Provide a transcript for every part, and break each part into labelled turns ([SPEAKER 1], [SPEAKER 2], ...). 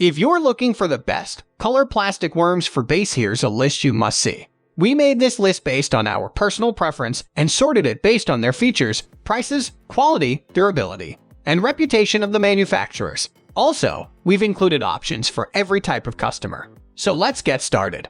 [SPEAKER 1] If you're looking for the best color plastic worms for base, here's a list you must see. We made this list based on our personal preference and sorted it based on their features, prices, quality, durability, and reputation of the manufacturers. Also, we've included options for every type of customer. So let's get started.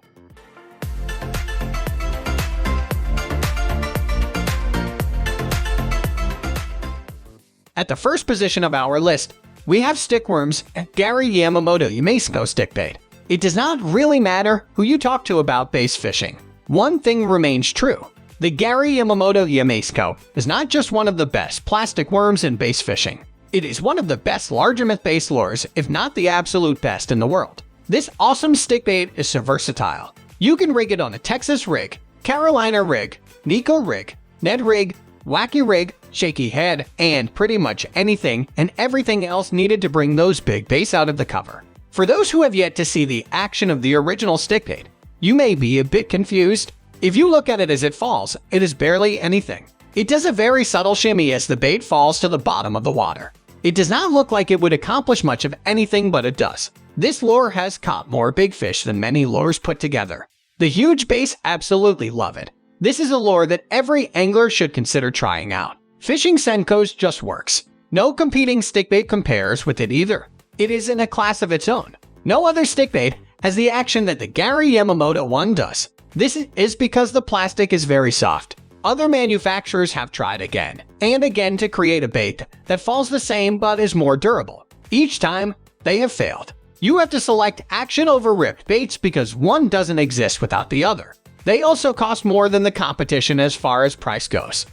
[SPEAKER 1] At the first position of our list, we have Stickworms and Gary Yamamoto Senko stickbait. It does not really matter who you talk to about base fishing. One thing remains true. The Gary Yamamoto Senko is not just one of the best plastic worms in base fishing. It is one of the best largemouth base lures, if not the absolute best in the world. This awesome stickbait is so versatile. You can rig it on a Texas rig, Carolina rig, Nico rig, Ned rig, wacky rig, shaky head, and pretty much anything and everything else needed to bring those big bass out of the cover. For those who have yet to see the action of the original stickbait, you may be a bit confused. If you look at it as it falls, it is barely anything. It does a very subtle shimmy as the bait falls to the bottom of the water. It does not look like it would accomplish much of anything, but it does. This lure has caught more big fish than many lures put together. The huge bass absolutely love it. This is a lure that every angler should consider trying out. Fishing Senkos just works. No competing stickbait compares with it either. It is in a class of its own. No other stickbait has the action that the Gary Yamamoto one does. This is because the plastic is very soft. Other manufacturers have tried again and again to create a bait that falls the same but is more durable. Each time, they have failed. You have to select action over ripped baits because one doesn't exist without the other. They also cost more than the competition as far as price goes.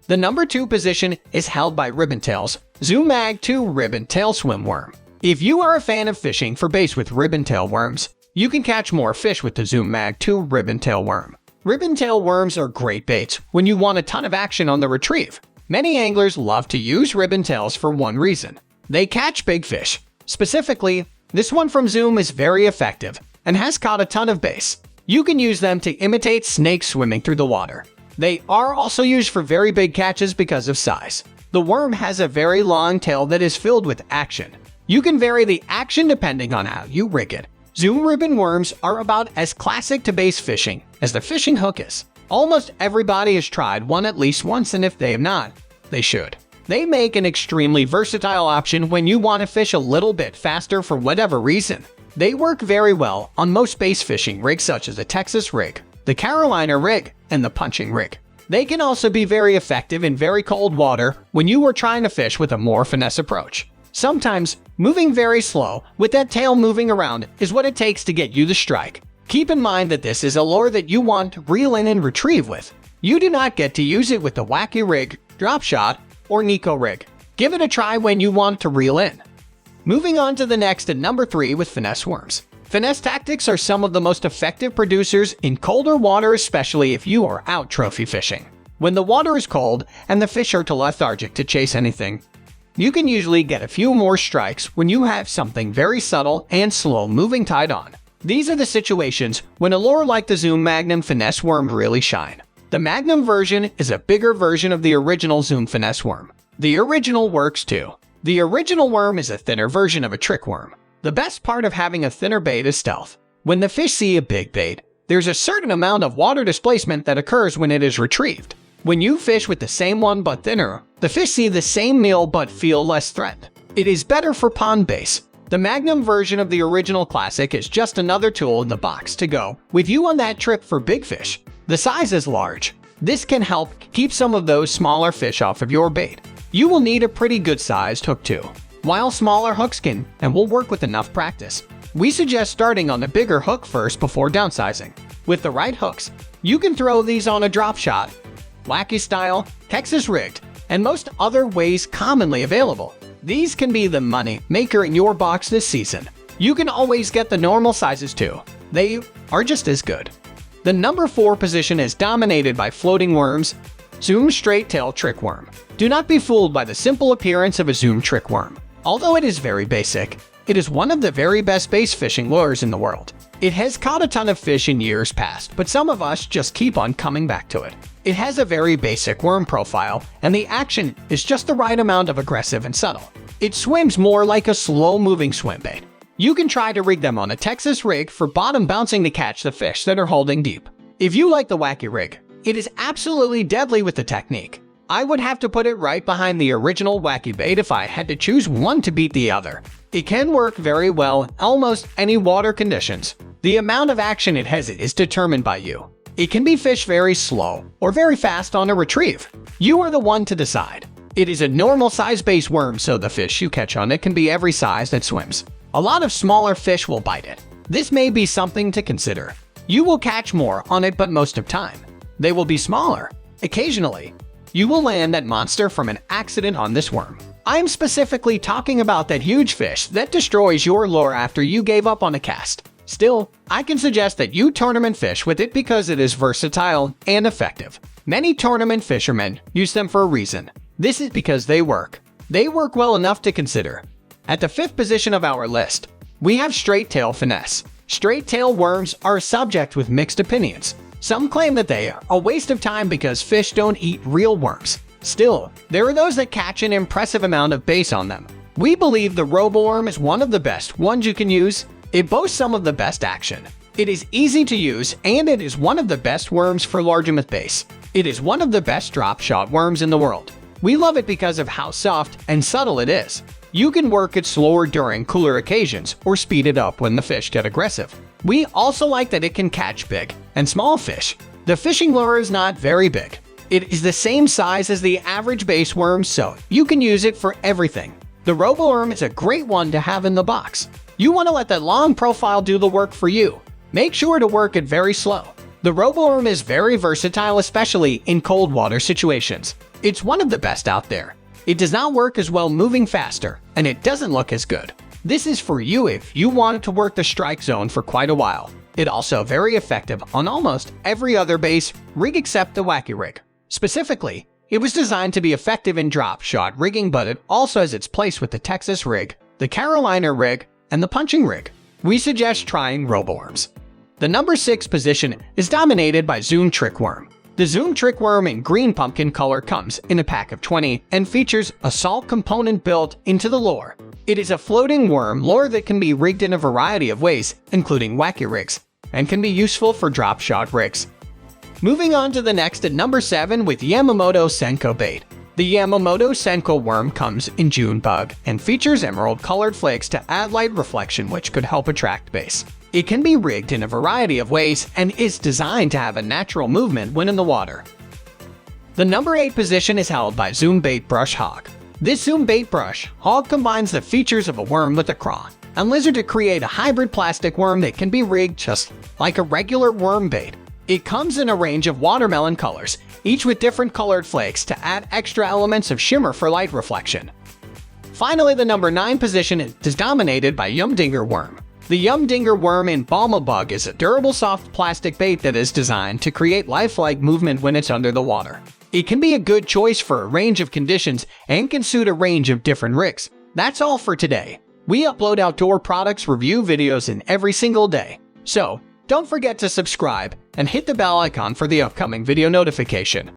[SPEAKER 1] The number 2 position is held by Ribbontail's Zoom Mag 2 Ribbontail Swim Worm. If you are a fan of fishing for bass with ribbontail worms, you can catch more fish with the Zoom Mag 2 Ribbontail Worm. Ribbontail worms are great baits when you want a ton of action on the retrieve. Many anglers love to use ribbontails for one reason. They catch big fish. Specifically, this one from Zoom is very effective and has caught a ton of bass. You can use them to imitate snakes swimming through the water. They are also used for very big catches because of size. The worm has a very long tail that is filled with action. You can vary the action depending on how you rig it. Zoom ribbon worms are about as classic to base fishing as the fishing hook is. Almost everybody has tried one at least once, and if they have not, they should. They make an extremely versatile option when you want to fish a little bit faster for whatever reason. They work very well on most base fishing rigs such as the Texas rig, the Carolina rig, and the punching rig. They can also be very effective in very cold water when you are trying to fish with a more finesse approach. Sometimes, moving very slow with that tail moving around is what it takes to get you the strike. Keep in mind that this is a lure that you want to reel in and retrieve with. You do not get to use it with the wacky rig, drop shot, or Nico rig. Give it a try when you want to reel in. Moving on to the next at number 3 with Finesse Worms. Finesse tactics are some of the most effective producers in colder water, especially if you are out trophy fishing. When the water is cold and the fish are too lethargic to chase anything, you can usually get a few more strikes when you have something very subtle and slow-moving tied on. These are the situations when a lure like the Zoom Magnum Finesse Worm really shine. The Magnum version is a bigger version of the original Zoom Finesse Worm. The original works too. The original worm is a thinner version of a trick worm. The best part of having a thinner bait is stealth. When the fish see a big bait, there's a certain amount of water displacement that occurs when it is retrieved. When you fish with the same one but thinner, the fish see the same meal but feel less threatened. It is better for pond bass. The Magnum version of the original classic is just another tool in the box to go with you on that trip for big fish. The size is large. This can help keep some of those smaller fish off of your bait. You will need a pretty good sized hook too. While smaller hooks can and will work with enough practice, we suggest starting on a bigger hook first before downsizing. With the right hooks, you can throw these on a drop shot, wacky style, Texas rigged, and most other ways commonly available. These can be the money maker in your box this season. You can always get the normal sizes too. They are just as good. The number 4 position is dominated by floating worms, Zoom Straight Tail Trick Worm. Do not be fooled by the simple appearance of a Zoom trick worm. Although it is very basic, it is one of the very best bass fishing lures in the world. It has caught a ton of fish in years past, but some of us just keep on coming back to it. It has a very basic worm profile, and the action is just the right amount of aggressive and subtle. It swims more like a slow-moving swim bait. You can try to rig them on a Texas rig for bottom bouncing to catch the fish that are holding deep. If you like the wacky rig, it is absolutely deadly with the technique. I would have to put it right behind the original wacky bait if I had to choose one to beat the other. It can work very well in almost any water conditions. The amount of action it has is determined by you. It can be fished very slow or very fast on a retrieve. You are the one to decide. It is a normal size base worm, so the fish you catch on it can be every size that swims. A lot of smaller fish will bite it. This may be something to consider. You will catch more on it, but most of the time, they will be smaller. Occasionally, you will land that monster from an accident on this worm. I am specifically talking about that huge fish that destroys your lure after you gave up on a cast. Still, I can suggest that you tournament fish with it because it is versatile and effective. Many tournament fishermen use them for a reason. This is because they work. They work well enough to consider. At the 5th position of our list, we have straight tail finesse. Straight tail worms are a subject with mixed opinions. Some claim that they are a waste of time because fish don't eat real worms. Still, there are those that catch an impressive amount of base on them. We believe the RoboWorm is one of the best ones you can use. It boasts some of the best action. It is easy to use, and it is one of the best worms for largemouth base. It is one of the best drop shot worms in the world. We love it because of how soft and subtle it is. You can work it slower during cooler occasions or speed it up when the fish get aggressive. We also like that it can catch big and small fish. The fishing lure is not very big. It is the same size as the average base worm, so you can use it for everything. The RoboWorm is a great one to have in the box. You want to let that long profile do the work for you. Make sure to work it very slow. The RoboWorm is very versatile, especially in cold water situations. It's one of the best out there. It does not work as well moving faster, and it doesn't look as good. This is for you if you wanted to work the strike zone for quite a while. It also very effective on almost every other base rig except the wacky rig. Specifically, it was designed to be effective in drop shot rigging, but it also has its place with the Texas rig, the Carolina rig, and the punching rig. We suggest trying RoboWorms. The number 6 position is dominated by Zoom Trick Worm. The Zoom Trick Worm in green pumpkin color comes in a pack of 20 and features a salt component built into the lure. It is a floating worm lure that can be rigged in a variety of ways, including wacky rigs, and can be useful for drop shot rigs. Moving on to the next at number 7 with Yamamoto Senko bait. The Yamamoto Senko worm comes in June bug and features emerald-colored flakes to add light reflection, which could help attract base. It can be rigged in a variety of ways and is designed to have a natural movement when in the water. The number 8 position is held by Zoom Bait Brush Hog. This Zoom Bait Brush Hog combines the features of a worm with a craw and lizard to create a hybrid plastic worm that can be rigged just like a regular worm bait. It comes in a range of watermelon colors, each with different colored flakes to add extra elements of shimmer for light reflection. Finally, the number 9 position is dominated by Yumdinger Worm. The Yumdinger Worm in Balma Bug is a durable soft plastic bait that is designed to create lifelike movement when it's under the water. It can be a good choice for a range of conditions and can suit a range of different rigs. That's all for today. We upload outdoor products review videos in every single day. So, don't forget to subscribe and hit the bell icon for the upcoming video notification.